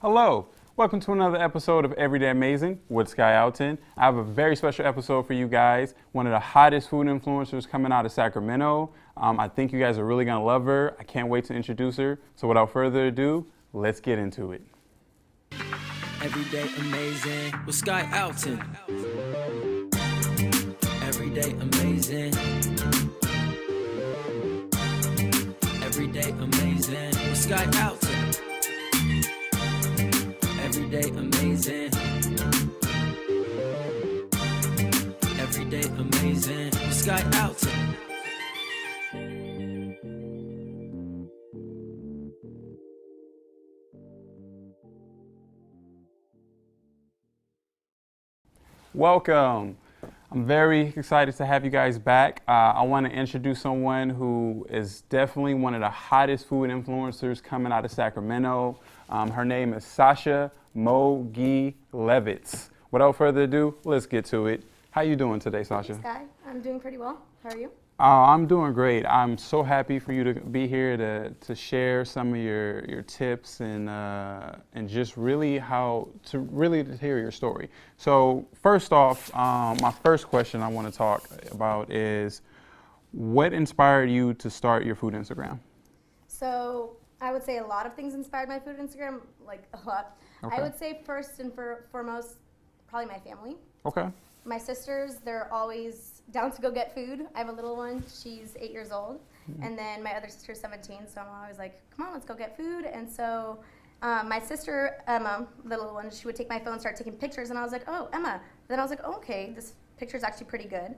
Hello, welcome to another episode of Everyday Amazing with Sky Alton. I have a very special episode for you guys. One of the hottest food influencers coming out of Sacramento. I think you guys are really gonna love her. I can't wait to introduce her. So without further ado, let's get into it. Everyday Amazing with Sky Alton. Everyday Amazing. Everyday Amazing with Sky Alton. Everyday Amazing. Everyday Amazing with Sky Alton. Welcome. I'm very excited to have you guys back. I want to introduce someone who is definitely one of the hottest food influencers coming out of Sacramento. Her name is Sasha Mogilevets. Without further ado, let's get to it. How you doing today, Sasha? Hey, Sky. I'm doing pretty well. How are you? I'm doing great. I'm so happy for you to be here to share some of your tips and just really to hear your story. So first off, my first question I want to talk about is what inspired you to start your food Instagram? So I would say a lot of things inspired my food Instagram, like a lot. Okay. I would say first and foremost, probably my family. Okay. My sisters, they're always down to go get food. I have a little one, she's 8 years old. And then my other sister's 17, so I'm always like, come on, let's go get food. And so my sister, Emma, the little one, she would take my phone, start taking pictures, and I was like, oh, Emma. Then I was like, oh, okay, this picture's actually pretty good.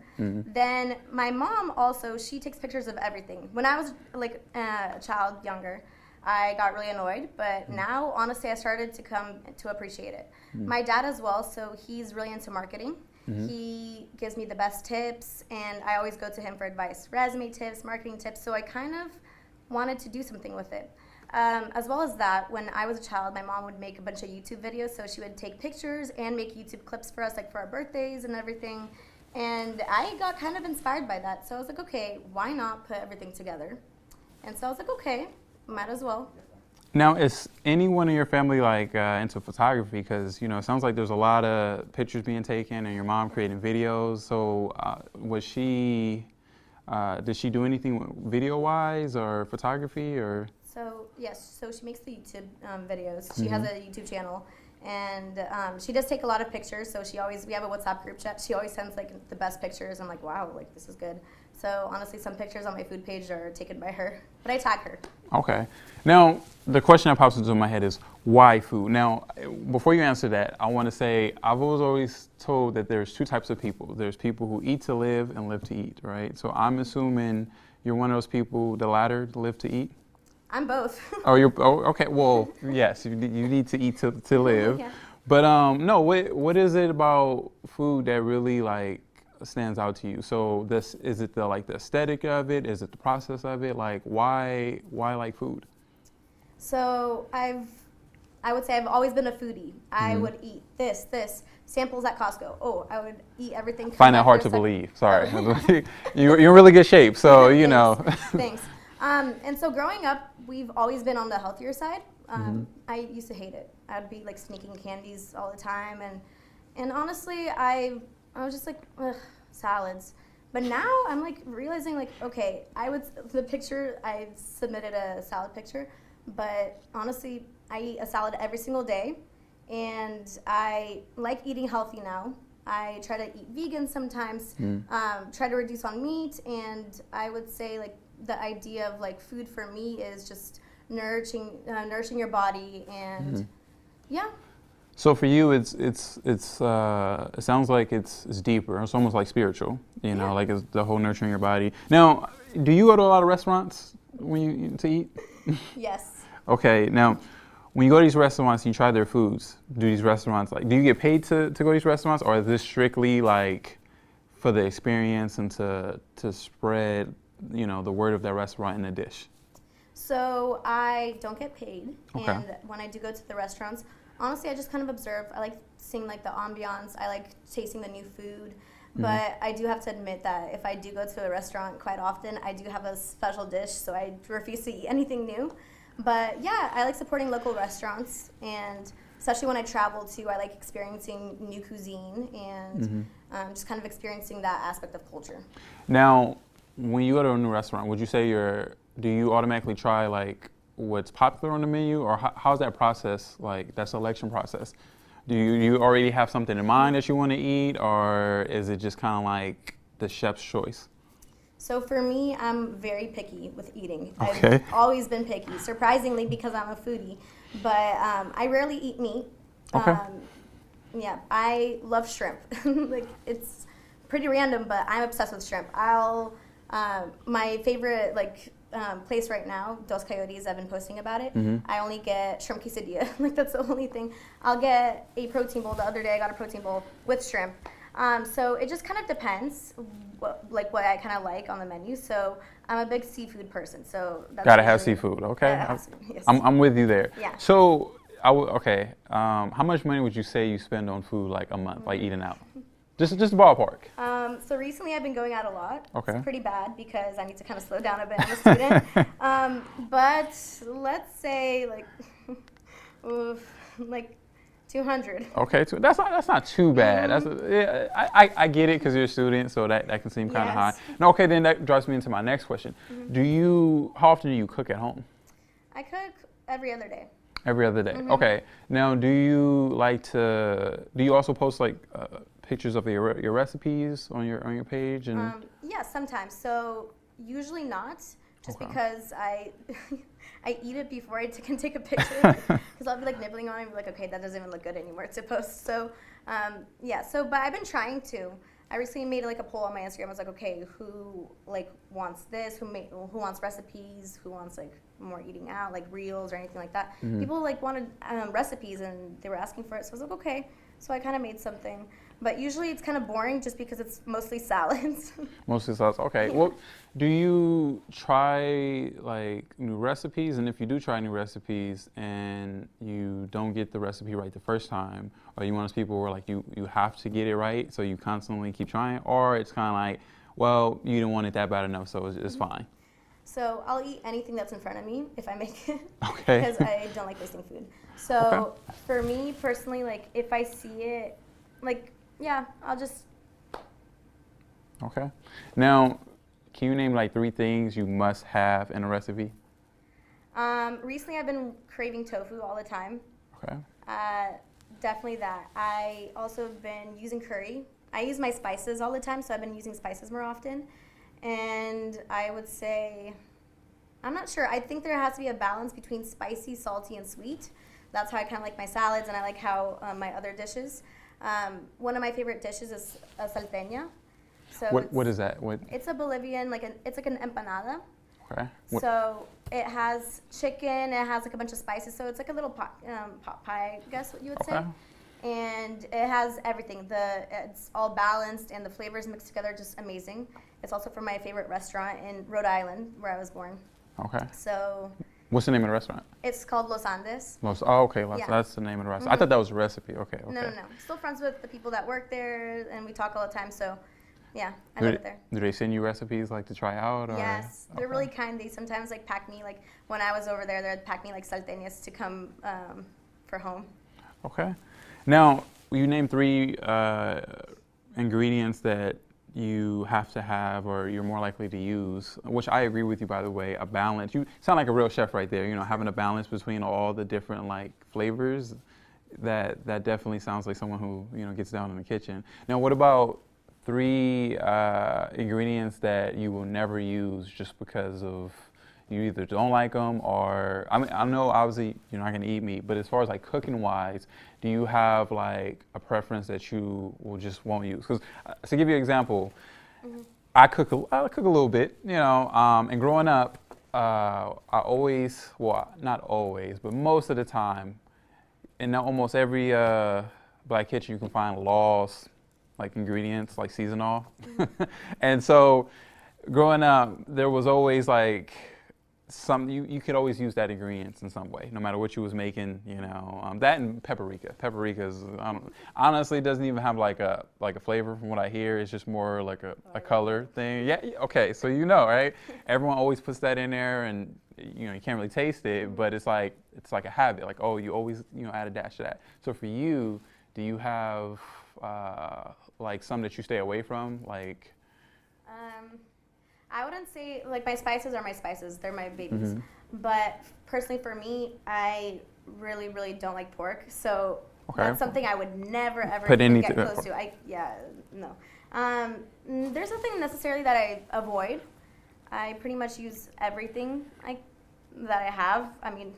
Then my mom also, she takes pictures of everything. When I was like a child, younger, I got really annoyed, but now, honestly, I started to come to appreciate it. My dad as well, so he's really into marketing. He gives me the best tips, and I always go to him for advice, resume tips, marketing tips, so I kind of wanted to do something with it. As well as that, when I was a child, my mom would make a bunch of YouTube videos, so she would take pictures and make YouTube clips for us, like for our birthdays and everything, and I got kind of inspired by that, so I was like, okay, why not put everything together? And so I was like, okay, might as well. Now, is anyone in your family like into photography? Because it sounds like there's a lot of pictures being taken, and your mom creating videos. So, did she do anything video-wise or photography or? So yes, so she makes the YouTube videos. She has a YouTube channel, and she does take a lot of pictures. So we have a WhatsApp group chat. She always sends like the best pictures. I'm like, wow, like this is good. So honestly, some pictures on my food page are taken by her, but I tag her. Okay. Now, the question that pops into my head is, why food? Now, before you answer that, I want to say I've always told that there's two types of people. There's people who eat to live and live to eat, right? So I'm assuming you're one of those people, the latter, live to eat? I'm both. Okay. Well, yes, you need to eat to live. Yeah. But no, what is it about food that really like stands out to you? So is it the aesthetic of it? Is it the process of it? Like why like food? So I would say I've always been a foodie. I would eat this, samples at Costco. Oh, I would eat everything. Find that hard to believe. Sorry. You're in really good shape, so you know. Thanks. And so growing up, we've always been on the healthier side. I used to hate it. I'd be like sneaking candies all the time, and honestly, I was just like, ugh, salads. But now I'm like realizing like, okay, I submitted a salad picture, but honestly, I eat a salad every single day, and I like eating healthy now. I try to eat vegan sometimes, try to reduce on meat, and I would say like the idea of like food for me is just nourishing your body, and yeah. So for you, it sounds like it's deeper. It's almost like spiritual, like it's the whole nurturing your body. Now, do you go to a lot of restaurants to eat? Yes. Okay. Now, when you go to these restaurants, you try their foods. Do you get paid to go to these restaurants, or is this strictly like for the experience and to spread, the word of that restaurant in a dish? So I don't get paid, Okay. and when I do go to the restaurants, honestly, I just kind of observe. I like seeing like the ambiance. I like tasting the new food. But I do have to admit that if I do go to a restaurant quite often, I do have a special dish, so I refuse to eat anything new. But yeah, I like supporting local restaurants, and especially when I travel too, I like experiencing new cuisine and just kind of experiencing that aspect of culture. Now, when you go to a new restaurant, would you say do you automatically try like what's popular on the menu, or how's that process, like that selection process? Do you already have something in mind that you want to eat, or is it just kind of like the chef's choice? So for me, I'm very picky with eating. Okay. I've always been picky, surprisingly, because I'm a foodie. But I rarely eat meat. Okay. Yeah, I love shrimp. Like, it's pretty random, but I'm obsessed with shrimp. My favorite place right now, Dos Coyotes, I've been posting about it. I only get shrimp quesadilla. Like, that's the only thing. I'll get a protein bowl. The other day I got a protein bowl with shrimp. So it just kind of depends what I kind of like on the menu. So I'm a big seafood person. So that's Gotta have usually- seafood, okay? Gotta have seafood, yes. I'm with you there. Yeah. So okay. How much money would you say you spend on food like a month, like eating out? Just ballpark. So recently I've been going out a lot. Okay. It's pretty bad because I need to kind of slow down a bit. I'm a student. But let's say like 200. Okay, that's not too bad. I get it because you're a student, so that can seem kind of Yes. high. No, okay, then that drives me into my next question. How often do you cook at home? I cook every other day. Every other day. Okay. Now, do you also post like pictures of your recipes on your page and? Yeah, sometimes. So usually not, just Okay. because I eat it before I can take a picture. Because I'll be like nibbling on it and be like, okay, that doesn't even look good anymore to post. So but I've been trying to. I recently made like a poll on my Instagram. I was like, okay, who like wants this? Who wants recipes? Who wants like more eating out, like reels or anything like that? People like wanted recipes and they were asking for it. So I was like, okay. So I kind of made something. But usually it's kind of boring just because it's mostly salads. Mostly salads. Okay. Well, do you try like new recipes? And if you do try new recipes and you don't get the recipe right the first time, are you one of those people where like you have to get it right, so you constantly keep trying, or it's kind of like, well, you didn't want it that bad enough, so it's fine. So I'll eat anything that's in front of me if I make it. Okay. Because I don't like wasting food. So for me personally, like if I see it, like yeah, I'll just. Okay. Now, can you name like 3 things you must have in a recipe? Recently, I've been craving tofu all the time. Okay. Definitely that. I also have been using curry. I use my spices all the time, so I've been using spices more often. And I would say, I'm not sure. I think there has to be a balance between spicy, salty, and sweet. That's how I kind of like my salads, and I like how my other dishes. One of my favorite dishes is a salteña. So What is that? It's a Bolivian, it's like an empanada. Okay. So it has chicken, it has like a bunch of spices, so it's like a little pot pie, I guess what you would say. And it has everything. It's all balanced, and the flavors mixed together, just amazing. It's also from my favorite restaurant in Rhode Island, where I was born. Okay. So What's the name of the restaurant? it's called Los Andes. Okay. Yeah. That's the name of the restaurant. I thought that was a recipe. Okay. No. Still friends with the people that work there, and we talk all the time. So, yeah, I love it there. Do they send you recipes like to try out? Or? Yes, they're really kind. They sometimes like pack me, like when I was over there, they'd pack me like salteñas to come for home. Okay. Now, you named 3 ingredients that you have to have or you're more likely to use, which I agree with you, by the way. A balance. You sound like a real chef right there, having a balance between all the different like flavors. That definitely sounds like someone who gets down in the kitchen. Now, what about 3 ingredients that you will never use just because of you either don't like them, or I know obviously you're not gonna eat meat, but as far as like cooking wise, do you have like a preference that you won't use? Because to give you an example, I cook a little bit, and growing up, I always, well, not always, but most of the time, in almost every black kitchen, you can find lost like ingredients, like seasonal. And so growing up, there was always like you could always use that ingredients in some way, no matter what you was making, that and paprika. Paprika is, honestly doesn't even have like a flavor from what I hear. It's just more like a color thing. Yeah, okay, so right? Everyone always puts that in there, and you can't really taste it, but it's like a habit. Like, oh, you always add a dash to that. So for you, do you have like some that you stay away from, like? I wouldn't say, like, my spices are my spices. They're my babies. But personally for me, I really, really don't like pork. So that's something I would never, ever get close to. No. There's nothing necessarily that I avoid. I pretty much use everything that I have. I mean,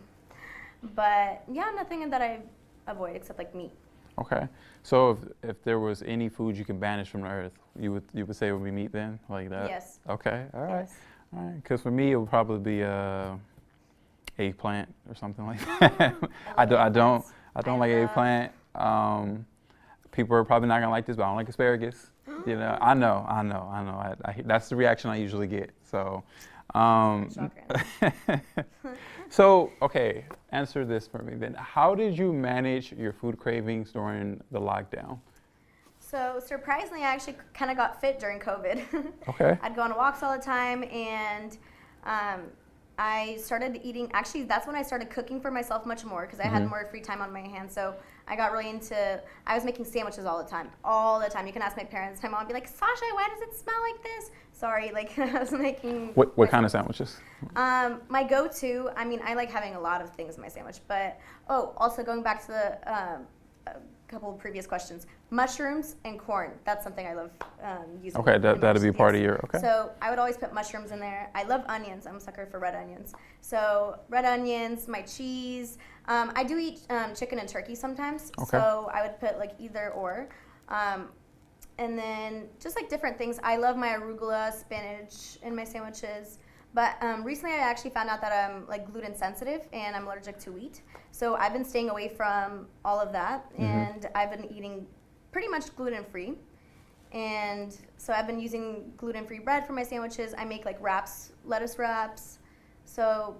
but yeah, nothing that I avoid except like meat. Okay. So if there was any food you can banish from the earth, you would say it would be meat then, like that? Yes. Okay. All right. Yes. All right. Because for me, it would probably be eggplant or something like that. I don't like eggplant. People are probably not gonna like this, but I don't like asparagus. I know. That's the reaction I usually get. So, so okay, answer this for me then. How did you manage your food cravings during the lockdown? So surprisingly, I actually kind of got fit during COVID. Okay. I'd go on walks all the time, and I started eating. Actually, that's when I started cooking for myself much more because I had more free time on my hands. So I got really into. I was making sandwiches all the time. You can ask my parents. My mom would be like, "Sasha, why does it smell like this?" Sorry, like I was making. What kind of sandwiches? My go-to. I mean, I like having a lot of things in my sandwich, but also going back to the couple of previous questions, mushrooms and corn. That's something I love using. Okay, that'd be part of your. Okay. So I would always put mushrooms in there. I love onions. I'm a sucker for red onions. So red onions, my cheese. I do eat chicken and turkey sometimes. Okay. So I would put like either or. And then just like different things. I love my arugula, spinach in my sandwiches. But recently I actually found out that I'm like gluten sensitive and I'm allergic to wheat. So I've been staying away from all of that, and I've been eating pretty much gluten-free. And so I've been using gluten-free bread for my sandwiches. I make like wraps, lettuce wraps. So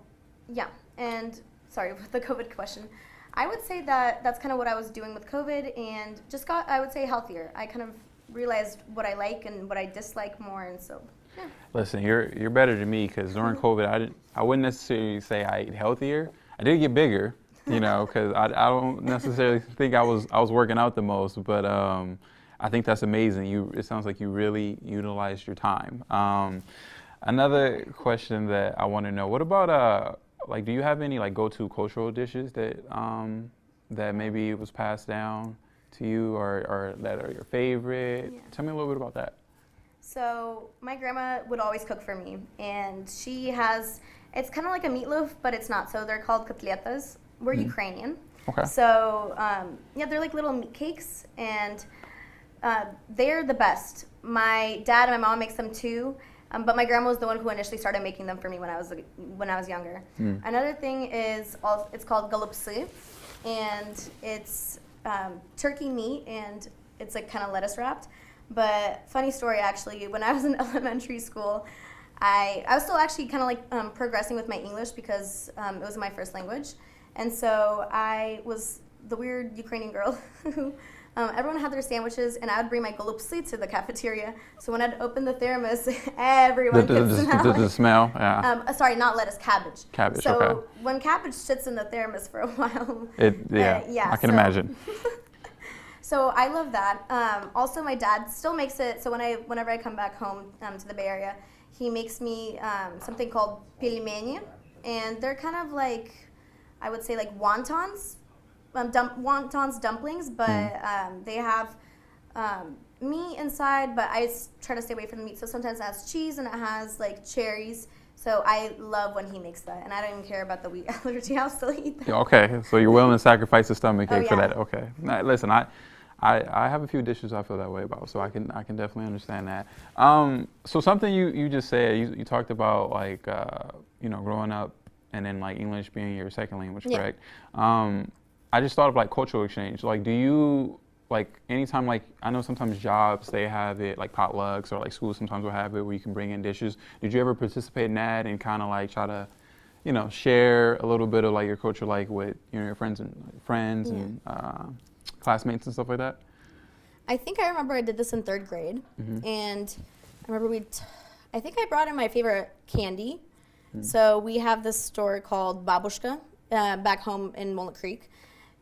yeah, and sorry, with the COVID question. I would say that that's kind of what I was doing with COVID, and just got, I would say, healthier. I kind of realized what I like and what I dislike more, and so yeah. Listen, you're better than me because during COVID, I wouldn't necessarily say I ate healthier. I did get bigger, because I don't necessarily think I was working out the most, but I think that's amazing. It sounds like you really utilized your time. Another question that I want to know: what about do you have any go-to cultural dishes that that maybe was passed down to you or that are your favorite? Yeah. Tell me a little bit about that. So my grandma would always cook for me, and she has, it's kind of like a meatloaf, but it's not. So they're called kotletas. We're Ukrainian. Okay. So they're like little meat cakes, and they're the best. My dad and my mom makes them too, but my grandma was the one who initially started making them for me when I was younger. Another thing is it's called galupsi, and it's turkey meat, and it's like kind of lettuce wrapped. But funny story, actually, when I was in elementary school, I was still actually kind of like progressing with my English because it was my first language. And so I was the weird Ukrainian girl who everyone had their sandwiches, and I would bring my golupsi to the cafeteria. So when I'd open the thermos, everyone could smell the smell, yeah. Sorry, not lettuce, cabbage. Cabbage, so okay. when cabbage sits in the thermos for a while, I can imagine. So I love that. Also, my dad still makes it. So whenever I come back home to the Bay Area, he makes me something called pelimeni, and they're kind of like, I would say, like wontons, wontons dumplings, but they have meat inside. But I try to stay away from the meat. So sometimes it has cheese and it has like cherries. So I love when he makes that, and I don't even care about the wheat allergy. I'll still eat that. Okay, so you're willing to sacrifice the stomach ache for yeah. that? Okay. Now, listen, I have a few dishes I feel that way about, so I can definitely understand that. So something you just said, you talked about growing up and then like English being your second language, correct? I just thought of cultural exchange. Do you anytime I know sometimes jobs they have it like potlucks or schools sometimes will have it where you can bring in dishes. Did you ever participate in that and kind of try to share a little bit of your culture with your friends and classmates and stuff like that? I think I remember I did this in 3rd grade, and I remember I think I brought in my favorite candy, So we have this store called Babushka back home in Walnut Creek,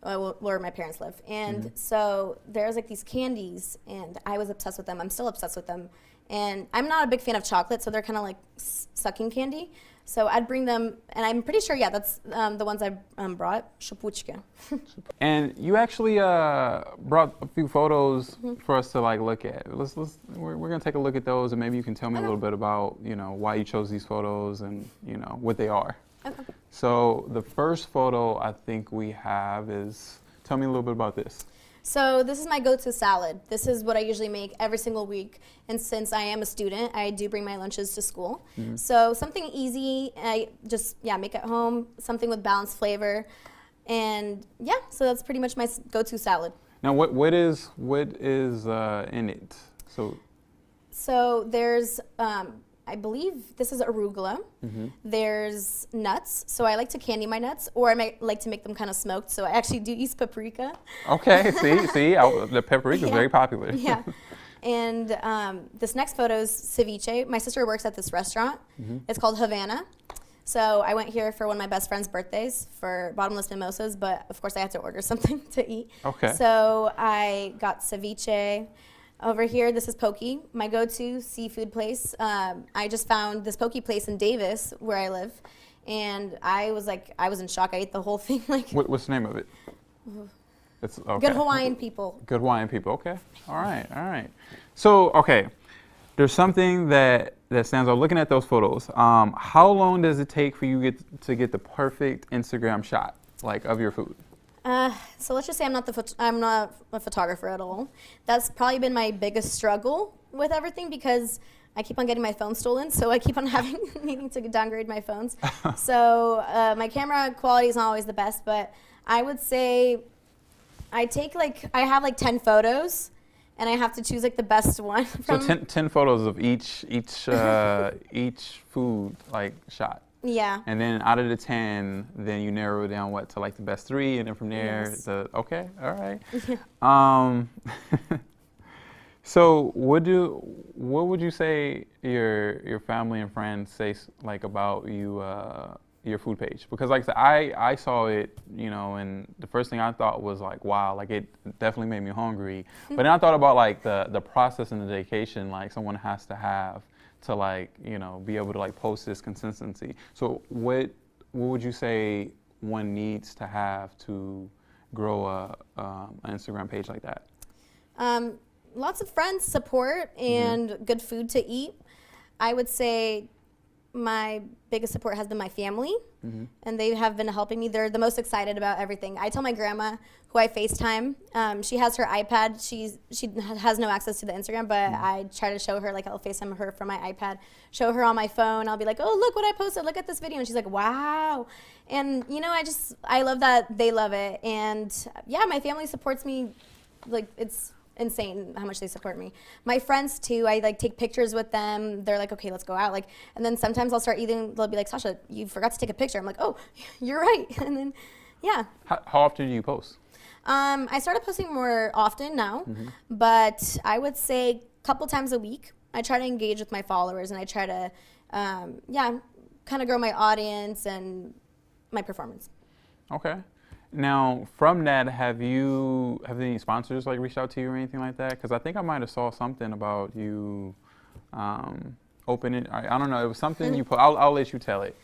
where my parents live. And so there's like these candies, and I was obsessed with them. I'm still obsessed with them. And I'm not a big fan of chocolate, so they're kind of like sucking candy. So I'd bring them, and I'm pretty sure, that's the ones I brought, shapuchka. And you actually brought a few photos for us to like look at. We're gonna take a look at those, and maybe you can tell me a little bit about why you chose these photos and what they are. Okay. So the first photo I think we have is, tell me a little bit about this. So this is my go-to salad. This is what I usually make every single week. And since I am a student, I do bring my lunches to school. So something easy, I just make at home, something with balanced flavor. And so that's pretty much my go-to salad. Now what is in it? So there's, I believe this is arugula. There's nuts. So I like to candy my nuts, or I might like to make them kind of smoked. So I actually do use paprika. Okay, see, the paprika is very popular. Yeah. And this next photo is ceviche. My sister works at this restaurant. It's called Havana. So I went here for one of my best friend's birthdays for bottomless mimosas, but of course I had to order something to eat. Okay. So I got ceviche. Over here, this is poke, my go-to seafood place. I just found this poke place in Davis, where I live, and I was in shock. I ate the whole thing. What's the name of it? It's okay. Good Hawaiian people. Good Hawaiian people. Okay. All right. So there's something that stands out. Looking at those photos, how long does it take for you to get the perfect Instagram shot of your food? So let's just say I'm not a photographer at all. That's probably been my biggest struggle with everything, because I keep on getting my phone stolen, so I keep on needing to downgrade my phones. So my camera quality is not always the best, but I would say I have 10 photos, and I have to choose the best one. So 10 photos of each food shot. Yeah. And then out of the 10, then you narrow it down to the best 3, and then from there, Yes. okay, all right. So what would you say your family and friends say about your food page? Because like I said, I saw it, and the first thing I thought was wow, it definitely made me hungry. But then I thought about the process and the dedication someone has to have to be able to post this consistency. So what would you say one needs to have to grow an Instagram page like that? Lots of friends, support, and good food to eat. I would say my biggest support has been my family, and they have been helping me. They're the most excited about everything. I tell my grandma, who I FaceTime, she has her iPad. She has no access to the Instagram, but I try to show her, I'll FaceTime her from my iPad, show her on my phone. I'll be like, oh, look what I posted. Look at this video. And she's like, wow. And, I love that they love it. And, my family supports me. It's insane how much they support me. My friends too, I take pictures with them. They're like, okay, let's go out. And then sometimes I'll start eating, they'll be like, Sasha, you forgot to take a picture. I'm like, oh, you're right. And then, How often do you post? I started posting more often now, but I would say a couple times a week. I try to engage with my followers, and I try to, kind of grow my audience and my performance. Okay. Now, from that, have any sponsors reached out to you or anything like that? Because I think I might have saw something about you opening. I don't know. It was something you put. I'll let you tell it.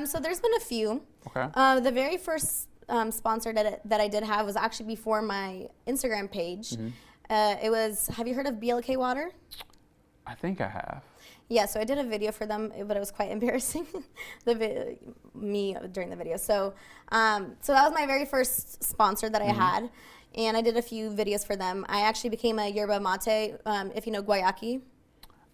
So there's been a few. Okay. The very first sponsor that I did have was actually before my Instagram page. It was. Have you heard of BLK Water? I think I have. Yeah, so I did a video for them, but it was quite embarrassing, me during the video. So that was my very first sponsor that I had, and I did a few videos for them. I actually became a yerba mate, if you know guayaki.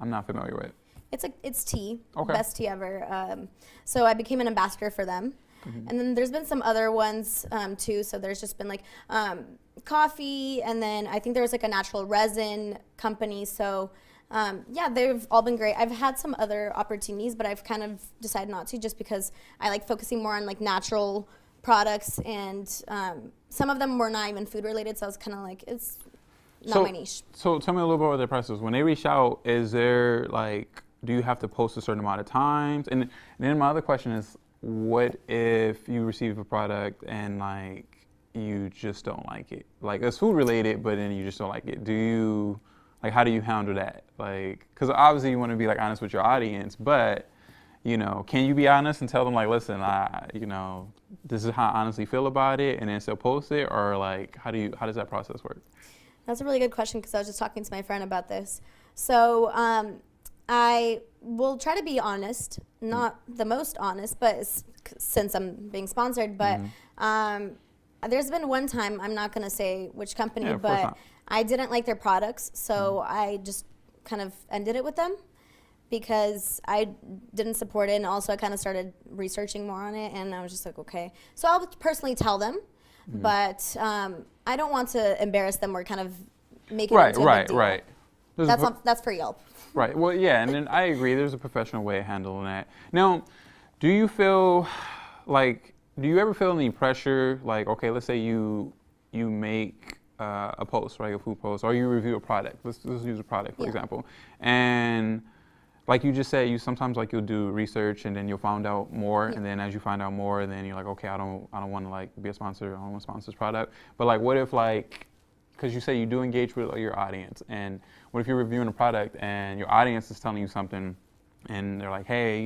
I'm not familiar with it. It's tea, Okay. Best tea ever. So I became an ambassador for them. And then there's been some other ones too. So there's just been coffee, and then I think there was a natural resin company. So they've all been great. I've had some other opportunities, but I've kind of decided not to, just because I like focusing more on natural products, and some of them were not even food related. So I was kind of it's not my niche. So tell me a little bit about their process. When they reach out, is there do you have to post a certain amount of times? And then my other question is, what if you receive a product and like you just don't like it? Like it's food related, but then you just don't like it. How do you handle that? Like, because obviously you want to be like honest with your audience, but can you be honest and tell them like, listen, this is how I honestly feel about it, and then still post it, or like, how does that process work? That's a really good question because I was just talking to my friend about this. So I will try to be honest, not the most honest, but since I'm being sponsored, but there's been one time, I'm not going to say which company, but I didn't like their products, so I just kind of ended it with them because I didn't support it, and also I kind of started researching more on it, and I was just like, okay. So I'll personally tell them, but I don't want to embarrass them or kind of make it into a big deal. Right. That's for Yelp. Right. Well, yeah, and then I agree. There's a professional way of handling that. Now, do you ever feel any pressure? Like, okay, let's say you make a post, right, a food post, or you review a product. Let's use a product, for example. And like you just said, sometimes like you'll do research and then you'll find out more, and then as you find out more, then you're like, okay, I don't want to like be a sponsor. I don't want to sponsor this product. But like, what if like, because you say you do engage with your audience, and what if you're reviewing a product and your audience is telling you something, and they're like, hey,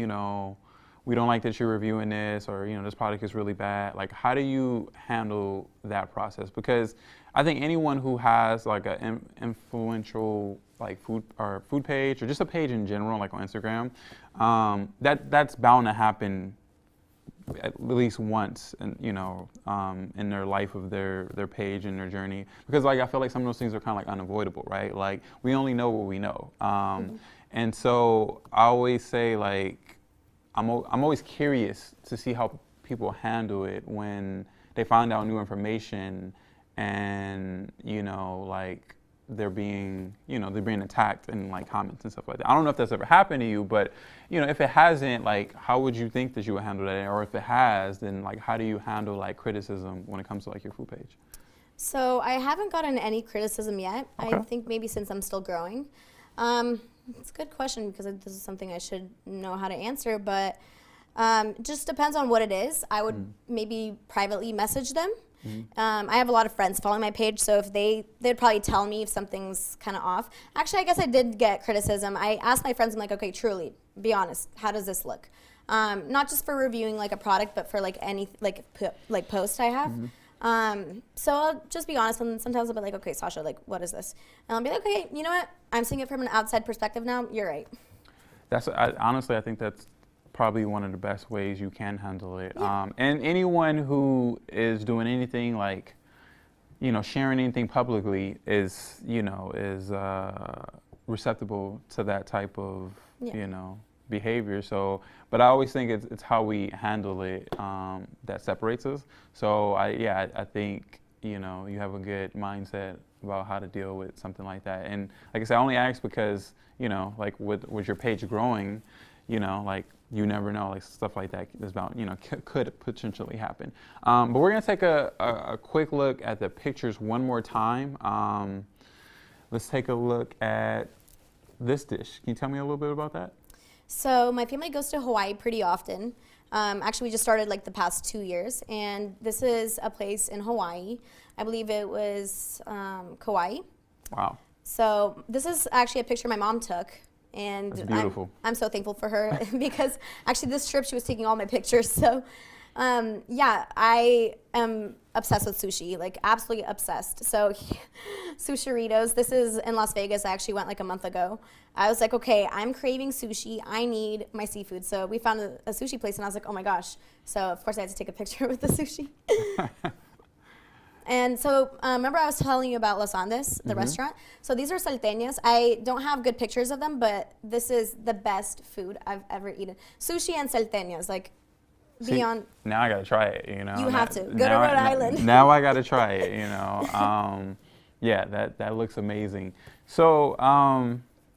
we don't like that you're reviewing this, or this product is really bad. Like, how do you handle that process? Because I think anyone who has like an influential like food page, or just a page in general, like on Instagram, that's bound to happen at least once, in their life of their page and their journey. Because like I feel like some of those things are kind of like unavoidable, right? Like we only know what we know, and so I always say like I'm always curious to see how people handle it when they find out new information, and like they're being attacked in like comments and stuff like that. I don't know if that's ever happened to you, but if it hasn't, like how would you think that you would handle that? Or if it has, then like how do you handle like criticism when it comes to like your food page? So I haven't gotten any criticism yet. Okay. I think maybe since I'm still growing. It's a good question because this is something I should know how to answer, but just depends on what it is. I would maybe privately message them. I have a lot of friends following my page, so if they'd probably tell me if something's kind of off. Actually, I guess I did get criticism. I asked my friends, I'm like, okay, truly, be honest, how does this look? Not just for reviewing like a product, but for like any like post I have. So I'll just be honest, and sometimes I'll be like, okay, Sasha, like, what is this? And I'll be like, okay, you know what? I'm seeing it from an outside perspective now. You're right. Honestly, I think that's probably one of the best ways you can handle it. Yeah. And anyone who is doing anything like, sharing anything publicly is receptible to that type of, behavior. So, but I always think it's how we handle it that separates us. So I think, you have a good mindset about how to deal with something like that. And like I said, I only ask because, like with your page growing, like you never know, like stuff like that is about, could potentially happen. But we're gonna take a quick look at the pictures one more time. Let's take a look at this dish. Can you tell me a little bit about that? So my family goes to Hawaii pretty often. Actually, we just started like the past 2 years, and this is a place in Hawaii. I believe it was Kauai. Wow. So this is actually a picture my mom took. And that's beautiful. I'm so thankful for her because actually this trip she was taking all my pictures. So I am obsessed with sushi, like absolutely obsessed. So Sushiritos, this is in Las Vegas. I actually went like a month ago. I was like, okay, I'm craving sushi. I need my seafood. So we found a sushi place and I was like, oh my gosh. So of course I had to take a picture with the sushi. And so remember I was telling you about Los Andes, the restaurant? So these are salteñas. I don't have good pictures of them, but this is the best food I've ever eaten. Sushi and salteñas, like beyond. Now I got to try it, You have to. Go to Rhode Island. Now I got to try it, Yeah, that looks amazing. So,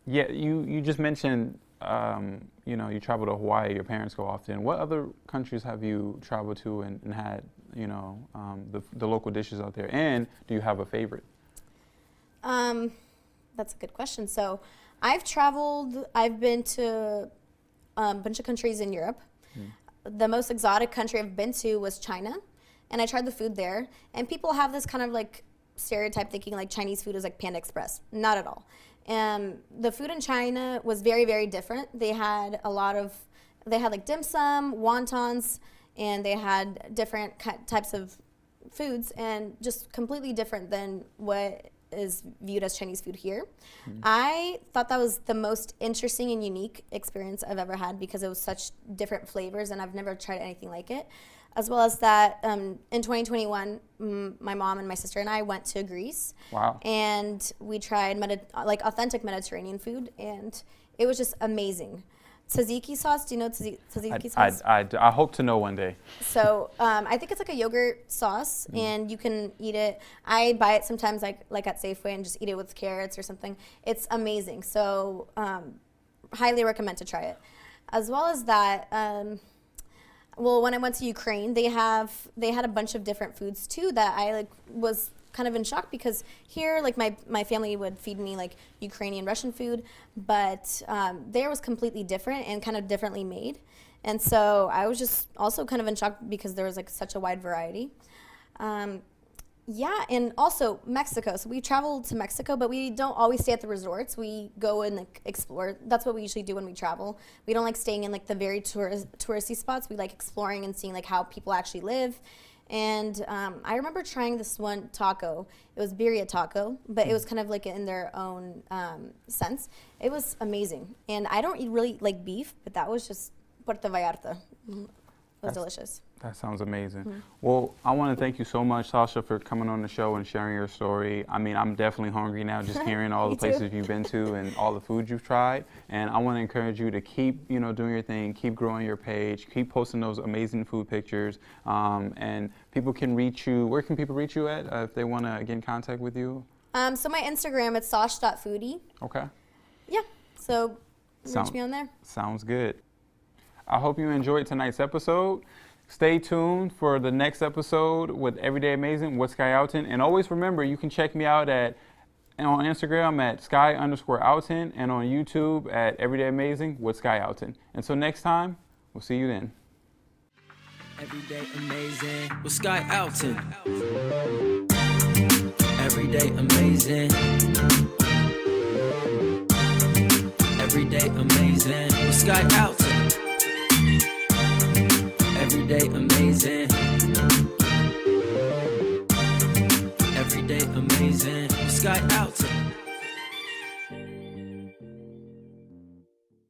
you just mentioned, you travel to Hawaii, your parents go often. What other countries have you traveled to and had, the local dishes out there? And do you have a favorite? That's a good question. So I've traveled. I've been to a bunch of countries in Europe. The most exotic country I've been to was China, and I tried the food there. And people have this kind of like stereotype thinking like Chinese food is like Panda Express. Not at all. The food in China was very, very different. They had like dim sum, wontons, and they had different types of foods, and just completely different than what is viewed as Chinese food here. I thought that was the most interesting and unique experience I've ever had because it was such different flavors, and I've never tried anything like it. As well as that, in 2021, my mom and my sister and I went to Greece. Wow. And we tried like authentic Mediterranean food, and it was just amazing. Tzatziki sauce, do you know tzatziki sauce? I hope to know one day. So I think it's like a yogurt sauce, and you can eat it. I buy it sometimes like at Safeway and just eat it with carrots or something. It's amazing. So highly recommend to try it. As well as that, well, when I went to Ukraine, they had a bunch of different foods too that I was kind of in shock because here, like my family would feed me like Ukrainian Russian food, but there was completely different and kind of differently made. And so I was just also kind of in shock because there was like such a wide variety. Yeah, and also Mexico. So we traveled to Mexico, but we don't always stay at the resorts. We go and like explore. That's what we usually do when we travel. We don't like staying in like the very touristy spots. We like exploring and seeing like how people actually live. And I remember trying this one taco. It was birria taco, but it was kind of like in their own sense. It was amazing. And I don't really like beef, but that was just Puerto Vallarta. It was delicious. That sounds amazing. Well, I want to thank you so much, Sasha, for coming on the show and sharing your story. I mean, I'm definitely hungry now just hearing all the places you've been to and all the food you've tried. And I want to encourage you to keep, doing your thing, keep growing your page, keep posting those amazing food pictures. And people can reach you. Where can people reach you at if they want to get in contact with you? So my Instagram, it's sash.foodie. Okay. Yeah, so reach me on there. Sounds good. I hope you enjoyed tonight's episode. Stay tuned for the next episode with Everyday Amazing with Sky Alton. And always remember, you can check me out on Instagram at Sky_Alton and on YouTube at Everyday Amazing with Sky Alton. Until next time, we'll see you then. Everyday Amazing with Sky Alton. Everyday Amazing. Everyday Amazing with Sky Alton. Everyday Amazing.